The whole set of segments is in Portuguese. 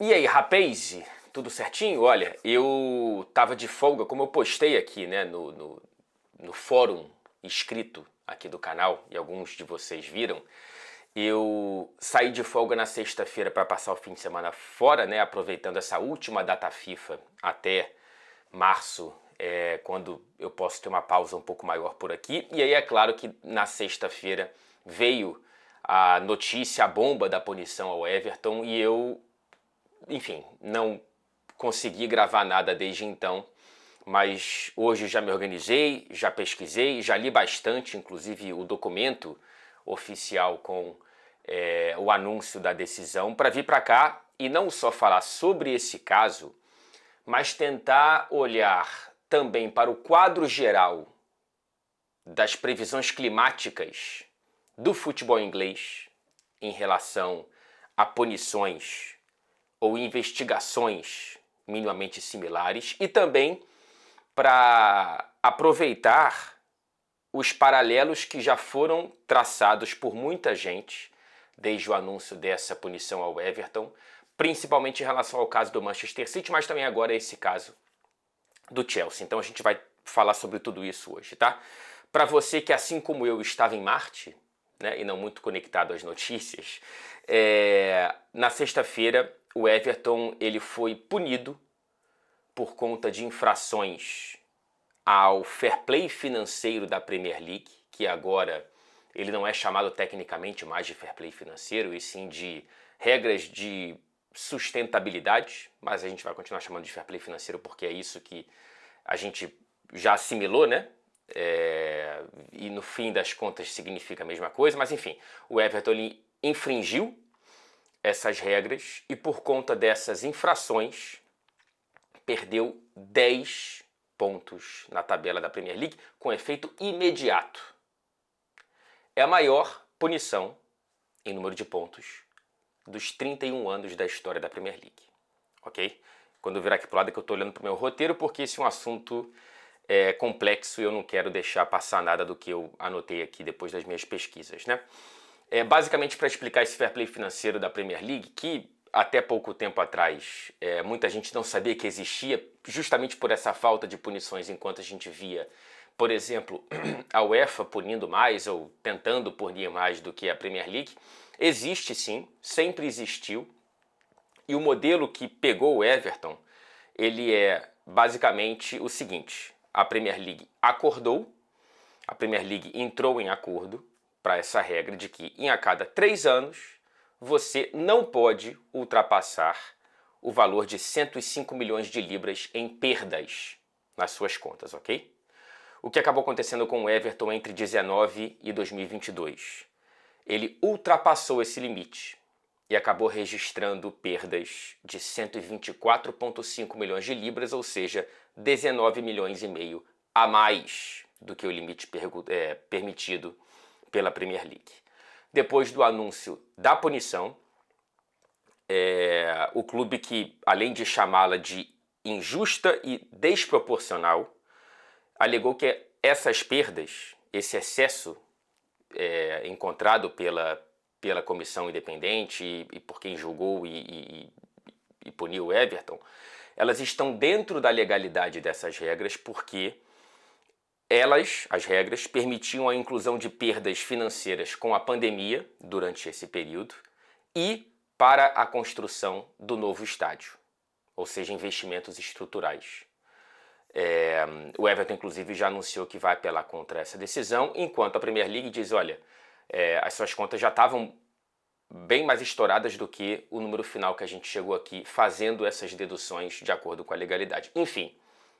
E aí, rapaz, tudo certinho? Olha, eu tava de folga, como eu postei aqui, né, no fórum escrito aqui do canal, e alguns de vocês viram, eu saí de folga na sexta-feira para passar o fim de semana fora, né, aproveitando essa última data FIFA até março, quando eu posso ter uma pausa um pouco maior por aqui. E aí é claro que na sexta-feira veio a notícia, a bomba da punição ao Everton, e eu, enfim, não consegui gravar nada desde então, mas hoje já me organizei, já pesquisei, já li bastante, inclusive o documento oficial com o anúncio da decisão, para vir para cá e não só falar sobre esse caso, mas tentar olhar também para o quadro geral das previsões climáticas do futebol inglês em relação a punições ou investigações minimamente similares, e também para aproveitar os paralelos que já foram traçados por muita gente desde o anúncio dessa punição ao Everton, principalmente em relação ao caso do Manchester City, mas também agora esse caso do Chelsea. Então a gente vai falar sobre tudo isso hoje, tá? Para você que, assim como eu, estava em Marte, né, e não muito conectado às notícias, na sexta-feira o Everton ele foi punido por conta de infrações ao fair play financeiro da Premier League, que agora ele não é chamado tecnicamente mais de fair play financeiro, e sim de regras de sustentabilidade, mas a gente vai continuar chamando de fair play financeiro porque é isso que a gente já assimilou, né? E no fim das contas significa a mesma coisa, mas enfim, o Everton ele infringiu essas regras e por conta dessas infrações perdeu 10 pontos na tabela da Premier League com efeito imediato. É a maior punição em número de pontos dos 31 anos da história da Premier League, ok? Quando eu virar aqui pro lado é que eu tô olhando pro meu roteiro, porque esse é um assunto complexo e eu não quero deixar passar nada do que eu anotei aqui depois das minhas pesquisas, né? Basicamente para explicar esse fair play financeiro da Premier League, que até pouco tempo atrás muita gente não sabia que existia, justamente por essa falta de punições, enquanto a gente via, por exemplo, a UEFA punindo mais ou tentando punir mais do que a Premier League. Existe sim, sempre existiu, e o modelo que pegou o Everton, ele é basicamente o seguinte: a Premier League acordou, a Premier League entrou em acordo para essa regra de que em a cada 3 anos você não pode ultrapassar o valor de 105 milhões de libras em perdas nas suas contas, ok? O que acabou acontecendo com o Everton entre 2019 e 2022? Ele ultrapassou esse limite e acabou registrando perdas de 124,5 milhões de libras, ou seja, 19 milhões e meio a mais do que o limite permitido pela Premier League. Depois do anúncio da punição, o clube, que além de chamá-la de injusta e desproporcional, alegou que essas perdas, esse excesso encontrado pela comissão independente e por quem julgou e puniu o Everton, elas estão dentro da legalidade dessas regras porque as regras, permitiam a inclusão de perdas financeiras com a pandemia durante esse período e para a construção do novo estádio, ou seja, investimentos estruturais. O Everton, inclusive, já anunciou que vai apelar contra essa decisão, enquanto a Premier League diz, olha, as suas contas já estavam bem mais estouradas do que o número final que a gente chegou aqui, fazendo essas deduções de acordo com a legalidade. Enfim,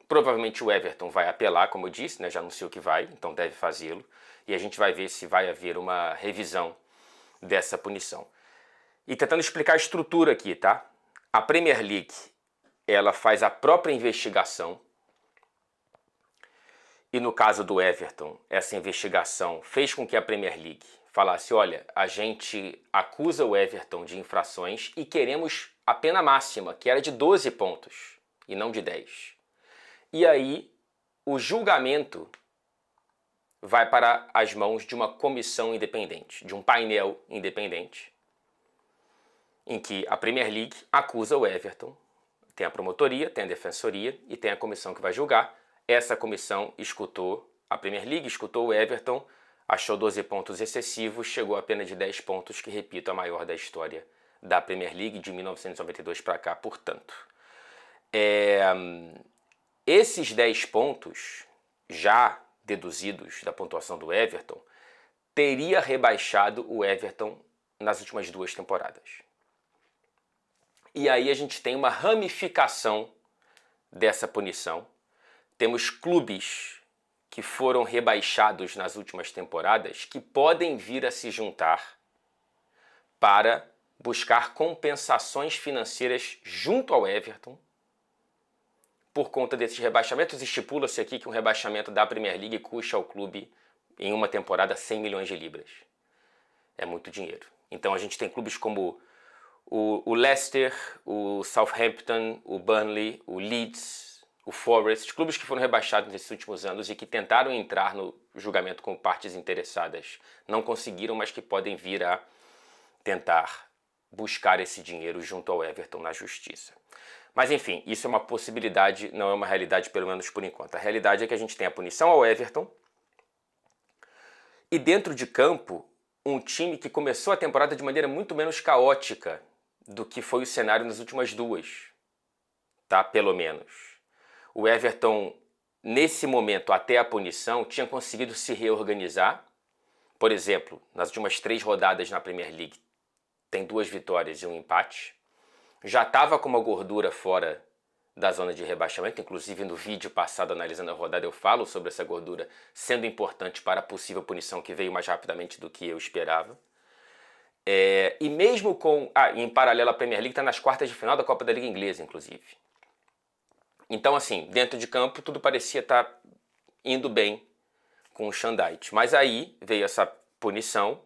provavelmente o Everton vai apelar, como eu disse, né, já anunciou que vai, então deve fazê-lo, e a gente vai ver se vai haver uma revisão dessa punição. E tentando explicar a estrutura aqui, tá? A Premier League, ela faz a própria investigação, e no caso do Everton, essa investigação fez com que a Premier League falasse, olha, a gente acusa o Everton de infrações e queremos a pena máxima, que era de 12 pontos e não de 10. E aí o julgamento vai para as mãos de uma comissão independente, de um painel independente, em que a Premier League acusa o Everton. Tem a promotoria, tem a defensoria e tem a comissão que vai julgar. Essa comissão escutou a Premier League, escutou o Everton, achou 12 pontos excessivos, chegou a pena de 10 pontos, que, repito, a maior da história da Premier League de 1992 para cá, portanto. Esses 10 pontos, já deduzidos da pontuação do Everton, teria rebaixado o Everton nas últimas 2 temporadas. E aí a gente tem uma ramificação dessa punição. Temos clubes que foram rebaixados nas últimas temporadas que podem vir a se juntar para buscar compensações financeiras junto ao Everton por conta desses rebaixamentos. Estipula-se aqui que um rebaixamento da Premier League custa ao clube em uma temporada 100 milhões de libras. É muito dinheiro. Então a gente tem clubes como o Leicester, o Southampton, o Burnley, o Leeds, o Forest, clubes que foram rebaixados nesses últimos anos e que tentaram entrar no julgamento com partes interessadas. Não conseguiram, mas que podem vir a tentar buscar esse dinheiro junto ao Everton na justiça. Mas enfim, isso é uma possibilidade, não é uma realidade, pelo menos por enquanto. A realidade é que a gente tem a punição ao Everton e dentro de campo um time que começou a temporada de maneira muito menos caótica do que foi o cenário nas últimas 2, tá? Pelo menos. O Everton, nesse momento, até a punição, tinha conseguido se reorganizar. Por exemplo, nas últimas 3 rodadas na Premier League, tem 2 vitórias e 1 empate. Já estava com uma gordura fora da zona de rebaixamento, inclusive no vídeo passado, analisando a rodada, eu falo sobre essa gordura sendo importante para a possível punição que veio mais rapidamente do que eu esperava. E mesmo com... em paralelo, a Premier League está nas quartas de final da Copa da Liga Inglesa, inclusive. Então, assim, dentro de campo, tudo parecia estar indo bem com o Shandite. Mas aí veio essa punição.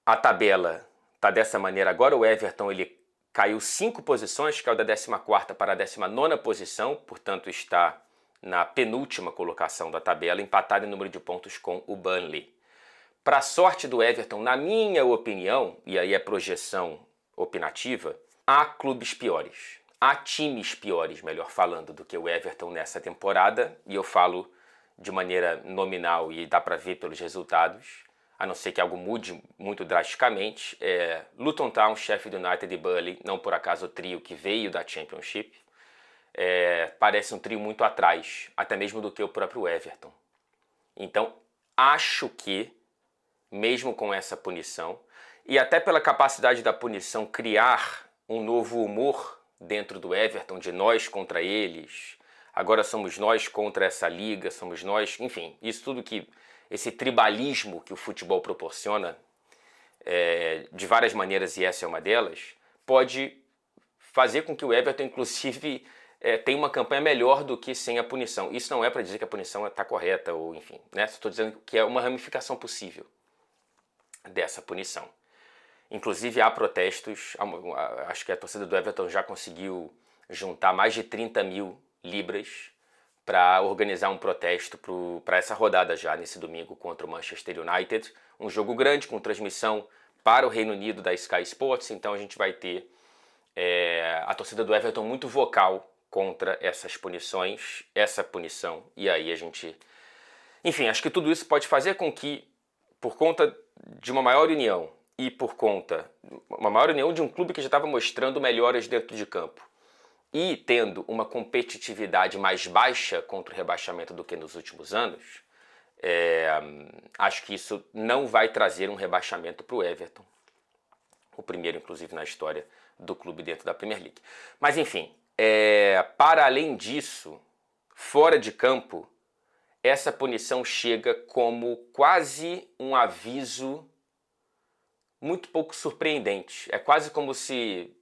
A tabela está dessa maneira agora. O Everton ele caiu 5 posições, caiu da 14ª para a 19ª posição. Portanto, está na penúltima colocação da tabela, empatado em número de pontos com o Burnley. Para a sorte do Everton, na minha opinião, e aí é projeção opinativa, há clubes piores. Há times piores, melhor falando, do que o Everton nessa temporada. E eu falo de maneira nominal e dá para ver pelos resultados, a não ser que algo mude muito drasticamente. Luton Town, Sheffield United e Burnley, não por acaso o trio que veio da Championship, parece um trio muito atrás, até mesmo do que o próprio Everton. Então, acho que mesmo com essa punição, e até pela capacidade da punição criar um novo humor dentro do Everton, de nós contra eles, agora somos nós contra essa liga, somos nós, enfim, isso tudo que, esse tribalismo que o futebol proporciona, de várias maneiras, e essa é uma delas, pode fazer com que o Everton, inclusive, tenha uma campanha melhor do que sem a punição. Isso não é para dizer que a punição está correta, ou enfim, né? Estou dizendo que é uma ramificação possível dessa punição. Inclusive há protestos, acho que a torcida do Everton já conseguiu juntar mais de 30 mil libras para organizar um protesto para essa rodada já nesse domingo contra o Manchester United. Um jogo grande com transmissão para o Reino Unido da Sky Sports, então a gente vai ter a torcida do Everton muito vocal contra essas punições, essa punição, e aí a gente... Enfim, acho que tudo isso pode fazer com que, por conta de uma maior união e por conta uma maior união de um clube que já estava mostrando melhoras dentro de campo e tendo uma competitividade mais baixa contra o rebaixamento do que nos últimos anos, acho que isso não vai trazer um rebaixamento para o Everton. O primeiro, inclusive, na história do clube dentro da Premier League. Mas, enfim, para além disso, fora de campo, essa punição chega como quase um aviso muito pouco surpreendente. É quase como se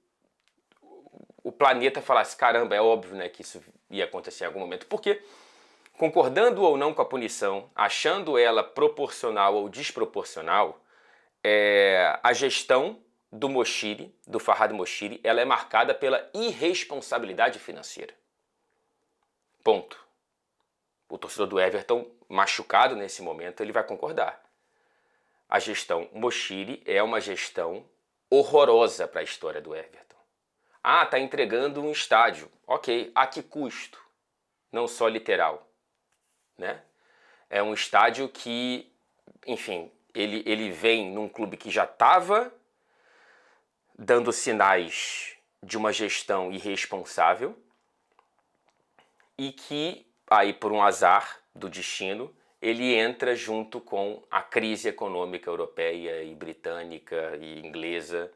o planeta falasse, caramba, é óbvio, né, que isso ia acontecer em algum momento. Porque, concordando ou não com a punição, achando ela proporcional ou desproporcional, a gestão do Moshiri, do Farhad Moshiri, ela é marcada pela irresponsabilidade financeira. Ponto. O torcedor do Everton, machucado nesse momento, ele vai concordar. A gestão Moshiri é uma gestão horrorosa para a história do Everton. Ah, tá entregando um estádio. Ok, a que custo? Não só literal, né? É um estádio que, enfim, ele vem num clube que já estava dando sinais de uma gestão irresponsável e que, aí por um azar do destino, ele entra junto com a crise econômica europeia e britânica e inglesa.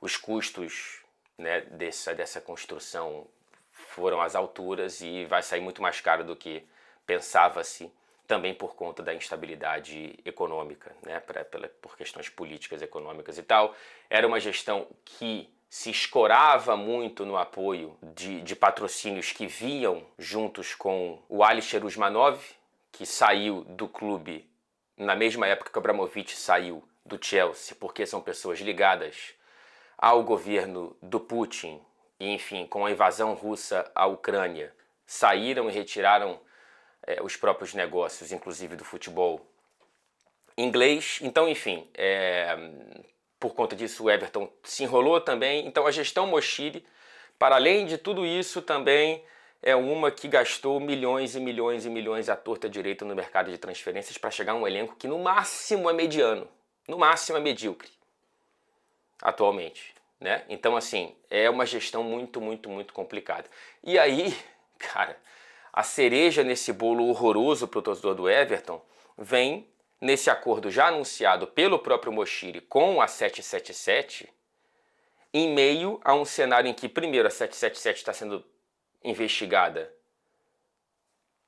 Os custos, né, dessa construção foram às alturas e vai sair muito mais caro do que pensava-se, também por conta da instabilidade econômica, né, por questões políticas, econômicas e tal. Era uma gestão que se escorava muito no apoio de patrocínios que vinham juntos com o Alisher Usmanov, que saiu do clube na mesma época que o Abramovich saiu do Chelsea, porque são pessoas ligadas ao governo do Putin, e enfim, com a invasão russa à Ucrânia, saíram e retiraram os próprios negócios, inclusive do futebol inglês. Então, enfim, por conta disso o Everton se enrolou também. Então a gestão Moshiri, para além de tudo isso, também é uma que gastou milhões e milhões e milhões à torta direita no mercado de transferências para chegar a um elenco que no máximo é mediano, no máximo é medíocre, atualmente, né? Então, assim, é uma gestão muito, muito, muito complicada. E aí, cara, a cereja nesse bolo horroroso para o torcedor do Everton vem nesse acordo já anunciado pelo próprio Moshiri com a 777, em meio a um cenário em que, primeiro, a 777 está sendo investigada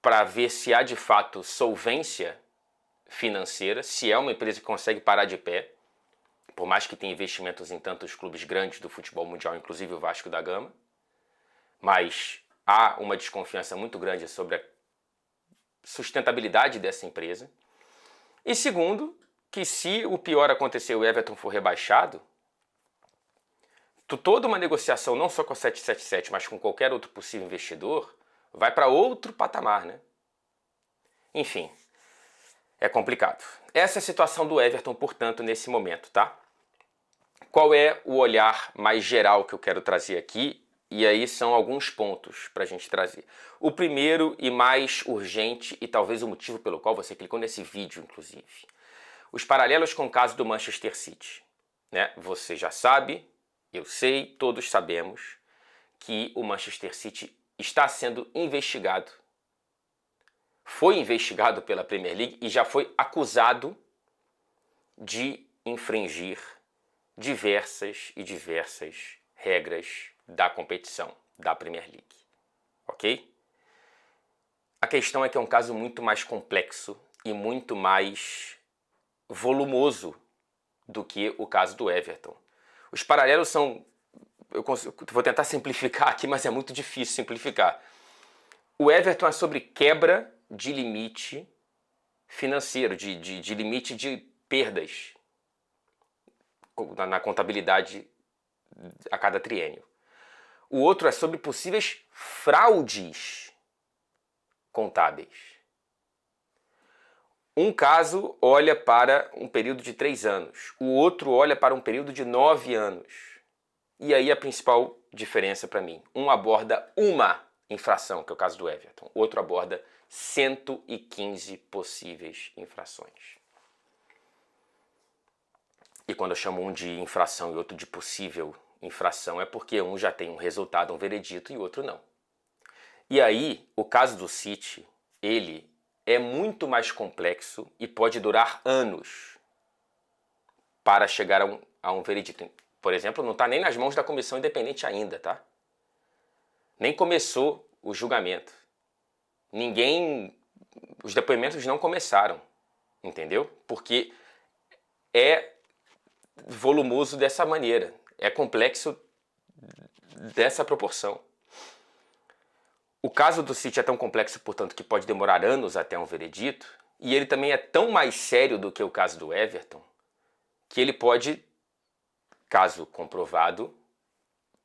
para ver se há de fato solvência financeira, se é uma empresa que consegue parar de pé, por mais que tenha investimentos em tantos clubes grandes do futebol mundial, inclusive o Vasco da Gama, mas há uma desconfiança muito grande sobre a sustentabilidade dessa empresa. E segundo, que se o pior acontecer e o Everton for rebaixado, toda uma negociação, não só com a 777, mas com qualquer outro possível investidor, vai para outro patamar, né? Enfim, é complicado. Essa é a situação do Everton, portanto, nesse momento, tá? Qual é o olhar mais geral que eu quero trazer aqui? E aí são alguns pontos para a gente trazer. O primeiro e mais urgente, e talvez o motivo pelo qual você clicou nesse vídeo, inclusive, os paralelos com o caso do Manchester City, né? Você já sabe, eu sei, todos sabemos, que o Manchester City está sendo investigado. Foi investigado pela Premier League e já foi acusado de infringir diversas regras da competição da Premier League. Ok? A questão é que é um caso muito mais complexo e muito mais volumoso do que o caso do Everton. Os paralelos são... Eu vou tentar simplificar aqui, mas é muito difícil simplificar. O Everton é sobre quebra de limite financeiro, de limite de perdas na contabilidade a cada triênio. O outro é sobre possíveis fraudes contábeis. Um caso olha para um período de 3 anos, o outro olha para um período de 9 anos. E aí a principal diferença para mim, um aborda uma infração, que é o caso do Everton, o outro aborda 115 possíveis infrações. E quando eu chamo um de infração e outro de possível infração, é porque um já tem um resultado, um veredito, e o outro não. E aí, o caso do City, ele é muito mais complexo e pode durar anos para chegar a um veredito. Por exemplo, não está nem nas mãos da comissão independente ainda, tá? Nem começou o julgamento. Os depoimentos não começaram, entendeu? Porque é volumoso dessa maneira, é complexo dessa proporção. O caso do City é tão complexo, portanto, que pode demorar anos até um veredito, e ele também é tão mais sério do que o caso do Everton, que ele pode, caso comprovado,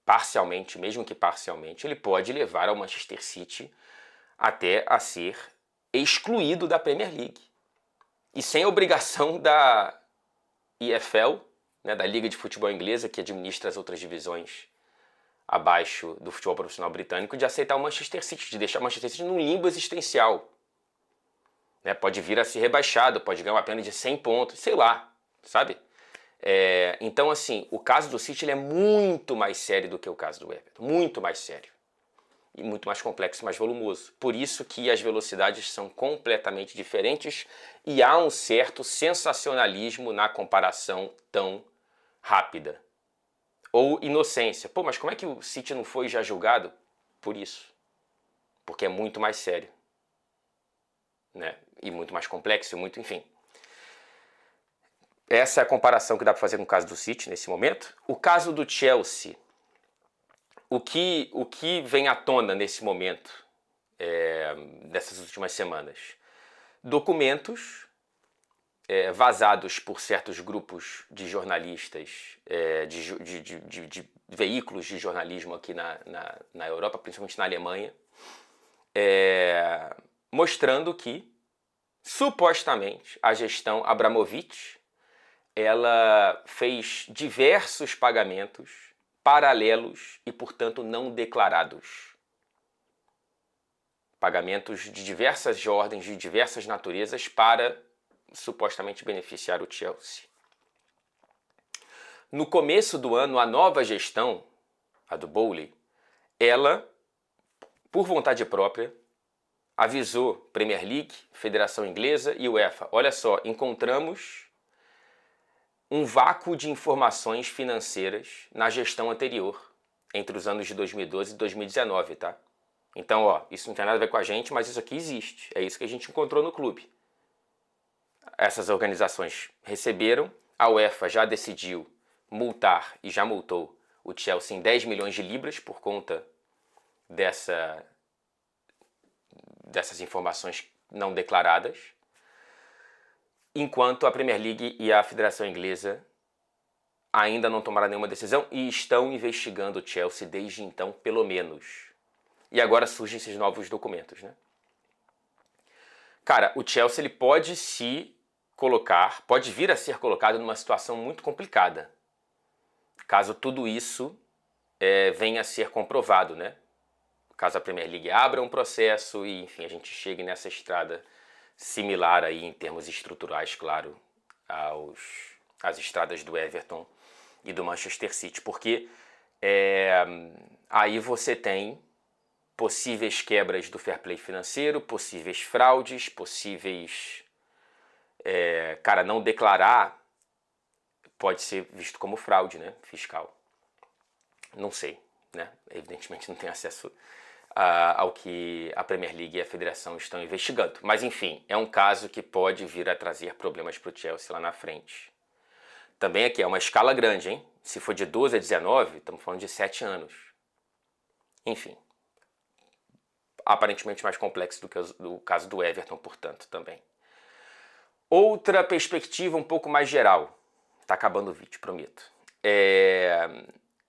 parcialmente, mesmo que parcialmente, ele pode levar ao Manchester City até a ser excluído da Premier League. E sem obrigação da EFL né, da Liga de Futebol Inglesa, que administra as outras divisões abaixo do futebol profissional britânico, de aceitar o Manchester City, de deixar o Manchester City num limbo existencial. Né, pode vir a ser rebaixado, pode ganhar uma pena de 100 pontos, sei lá, sabe? Então, assim, o caso do City ele é muito mais sério do que o caso do Everton, muito mais sério. E muito mais complexo, mais volumoso. Por isso que as velocidades são completamente diferentes e há um certo sensacionalismo na comparação tão rápida. Ou inocência. Pô, mas como é que o City não foi já julgado? Por isso. Porque é muito mais sério. Né? E muito mais complexo, muito, enfim. Essa é a comparação que dá para fazer com o caso do City nesse momento. O caso do Chelsea. O que vem à tona nesse momento, dessas últimas semanas? Documentos vazados por certos grupos de jornalistas, de veículos de jornalismo aqui na Europa, principalmente na Alemanha, mostrando que, supostamente, a gestão Abramovich ela fez diversos pagamentos paralelos e, portanto, não declarados. Pagamentos de diversas ordens, de diversas naturezas para supostamente beneficiar o Chelsea. No começo do ano, a nova gestão, a do Bowley, ela, por vontade própria, avisou Premier League, Federação Inglesa e UEFA. Olha só, encontramos um vácuo de informações financeiras na gestão anterior, entre os anos de 2012 e 2019, tá? Então, ó, isso não tem nada a ver com a gente, mas isso aqui existe. É isso que a gente encontrou no clube. Essas organizações receberam, a UEFA já decidiu multar e já multou o Chelsea em 10 milhões de libras por conta dessas informações não declaradas, enquanto a Premier League e a Federação Inglesa ainda não tomaram nenhuma decisão e estão investigando o Chelsea desde então, pelo menos. E agora surgem esses novos documentos, né? Cara, o Chelsea ele pode pode vir a ser colocado numa situação muito complicada, caso tudo isso venha a ser comprovado, né? Caso a Premier League abra um processo e, enfim, a gente chegue nessa estrada similar aí em termos estruturais, claro, às estradas do Everton e do Manchester City, porque aí você tem possíveis quebras do fair play financeiro, possíveis fraudes, possíveis... não declarar pode ser visto como fraude, né, fiscal. Não sei, né? Evidentemente não tem acesso ao que a Premier League e a Federação estão investigando. Mas, enfim, é um caso que pode vir a trazer problemas para o Chelsea lá na frente. Também aqui é uma escala grande, hein? Se for de 12 a 19, estamos falando de 7 anos. Enfim, aparentemente mais complexo do que o caso do Everton, portanto, também. Outra perspectiva um pouco mais geral. Tá acabando o vídeo, prometo.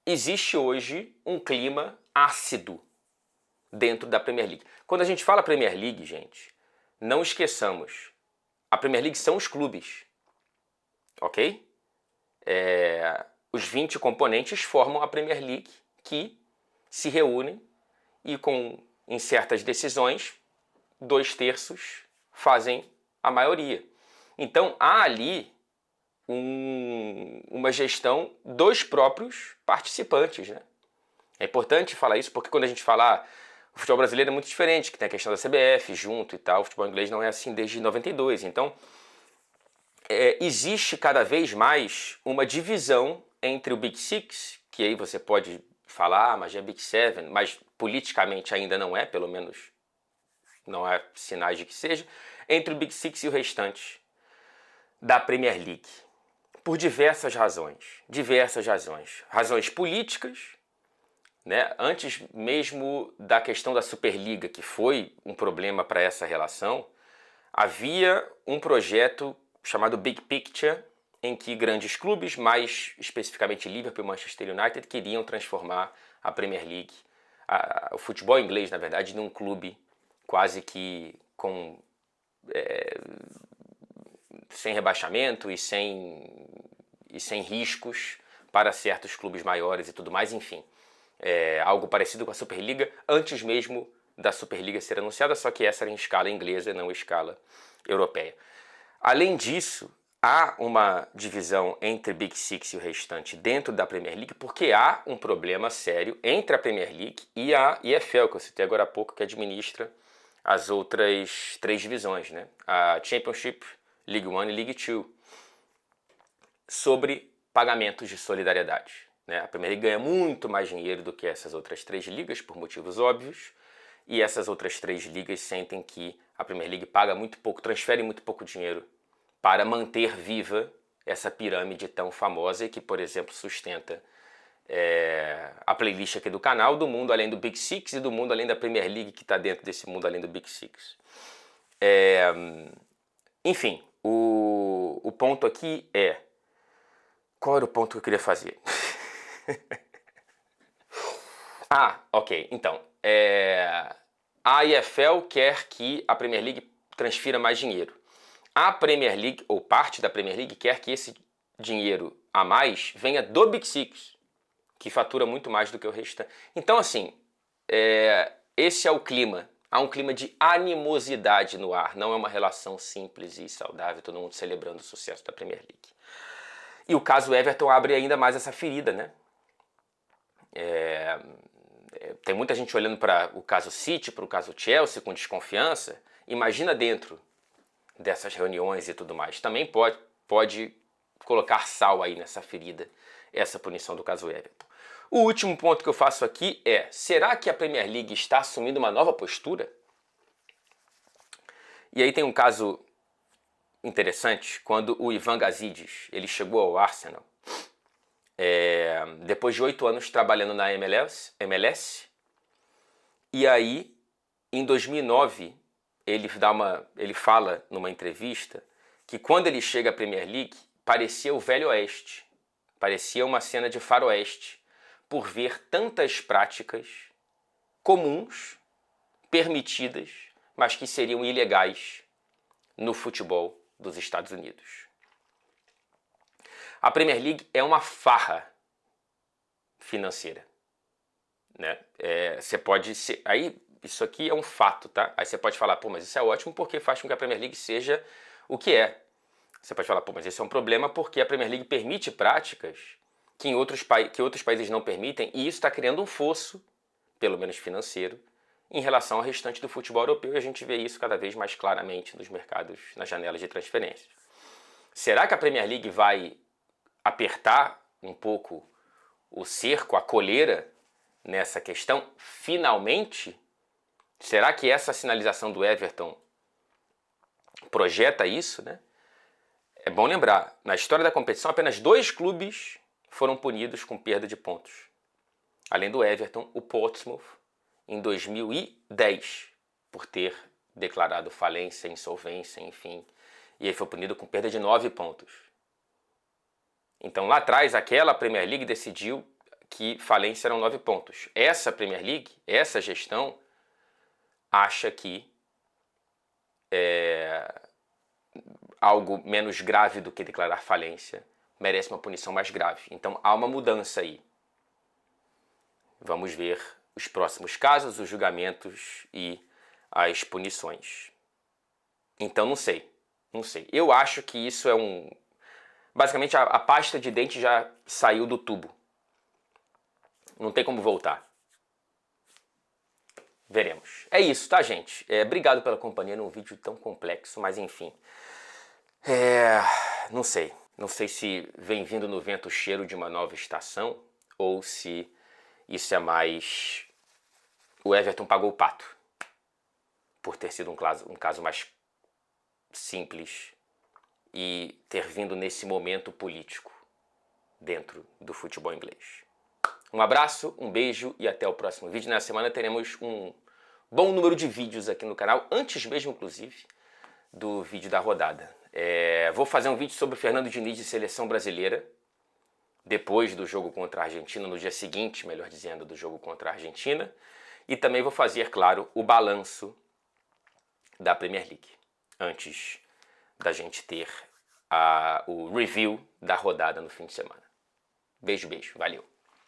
Existe hoje um clima ácido dentro da Premier League. Quando a gente fala Premier League, gente, não esqueçamos, a Premier League são os clubes, ok? Os 20 componentes formam a Premier League, que se reúnem e em certas decisões, 2/3 fazem a maioria. Então há ali uma gestão dos próprios participantes, né? É importante falar isso porque quando a gente fala o futebol brasileiro é muito diferente, que tem a questão da CBF junto e tal, o futebol inglês não é assim desde 92. Então, existe cada vez mais uma divisão entre o Big Six, que aí você pode falar, mas já é Big Seven, mas politicamente ainda não é, pelo menos não há sinais de que seja, entre o Big Six e o restante da Premier League. Por diversas razões. Razões políticas, né? Antes mesmo da questão da Superliga, que foi um problema para essa relação, havia um projeto chamado Big Picture, em que grandes clubes, mais especificamente Liverpool e Manchester United, queriam transformar a Premier League, o futebol inglês, na verdade, num clube quase que sem rebaixamento e e sem riscos para certos clubes maiores e tudo mais, enfim. Algo parecido com a Superliga, antes mesmo da Superliga ser anunciada, só que essa era em escala inglesa e não em escala europeia. Além disso, há uma divisão entre Big Six e o restante dentro da Premier League, porque há um problema sério entre a Premier League e a EFL, que eu citei agora há pouco, que administra as outras 3 divisões, né? A Championship, League One e League Two, sobre pagamentos de solidariedade, né? A Premier League ganha muito mais dinheiro do que essas outras 3 ligas, por motivos óbvios, e essas outras 3 ligas sentem que a Premier League paga muito pouco, transfere muito pouco dinheiro para manter viva essa pirâmide tão famosa e que, por exemplo, sustenta a playlist aqui do canal, do mundo além do Big Six e do mundo além da Premier League, que está dentro desse mundo além do Big Six. Enfim, o ponto aqui é... Qual era o ponto que eu queria fazer? Ok. Então, a EFL quer que a Premier League transfira mais dinheiro. A Premier League, ou parte da Premier League, quer que esse dinheiro a mais venha do Big Six, que fatura muito mais do que o restante. Então, assim, esse é o clima. Há um clima de animosidade no ar. Não é uma relação simples e saudável, todo mundo celebrando o sucesso da Premier League. E o caso Everton abre ainda mais essa ferida, né? Tem muita gente olhando para o caso City, para o caso Chelsea com desconfiança. Imagina dentro dessas reuniões e tudo mais. Também pode colocar sal aí nessa ferida, essa punição do caso Everton. O último ponto que eu faço aqui é: será que a Premier League está assumindo uma nova postura? E aí tem um caso interessante, quando o Ivan Gazidis ele chegou ao Arsenal, depois de 8 anos trabalhando na MLS, e aí em 2009 ele fala numa entrevista que quando ele chega à Premier League parecia o Velho Oeste, parecia uma cena de faroeste, por ver tantas práticas comuns, permitidas, mas que seriam ilegais no futebol dos Estados Unidos. A Premier League é uma farra financeira, né? Você pode ser... Aí, isso aqui é um fato, tá? Aí você pode falar, pô, mas isso é ótimo porque faz com que a Premier League seja o que é. Você pode falar, pô, mas isso é um problema porque a Premier League permite práticas que outros países não permitem, e isso está criando um fosso, pelo menos financeiro, em relação ao restante do futebol europeu, e a gente vê isso cada vez mais claramente nos mercados, nas janelas de transferências. Será que a Premier League vai apertar um pouco o cerco, a coleira nessa questão, finalmente? Será que essa sinalização do Everton projeta isso, né? É bom lembrar, na história da competição, apenas 2 clubes foram punidos com perda de pontos. Além do Everton, o Portsmouth, em 2010, por ter declarado falência, insolvência, enfim. E ele foi punido com perda de 9 pontos. Então lá atrás, aquela Premier League decidiu que falência eram 9 pontos. Essa Premier League, essa gestão, acha que algo menos grave do que declarar falência merece uma punição mais grave. Então há uma mudança aí. Vamos ver os próximos casos, os julgamentos e as punições. Então não sei. Eu acho que isso é um... Basicamente a pasta de dente já saiu do tubo. Não tem como voltar. Veremos. É isso, tá, gente? Obrigado pela companhia num vídeo tão complexo, mas enfim. Não sei. Não sei se vem vindo no vento o cheiro de uma nova estação ou se isso é mais... O Everton pagou o pato por ter sido um caso mais simples e ter vindo nesse momento político dentro do futebol inglês. Um abraço, um beijo e até o próximo vídeo. Na semana teremos um bom número de vídeos aqui no canal, antes mesmo, inclusive, do vídeo da rodada. Vou fazer um vídeo sobre o Fernando Diniz de seleção brasileira, depois do jogo contra a Argentina, no dia seguinte, melhor dizendo, do jogo contra a Argentina. E também vou fazer, claro, o balanço da Premier League, antes da gente ter o review da rodada no fim de semana. Beijo, beijo. Valeu.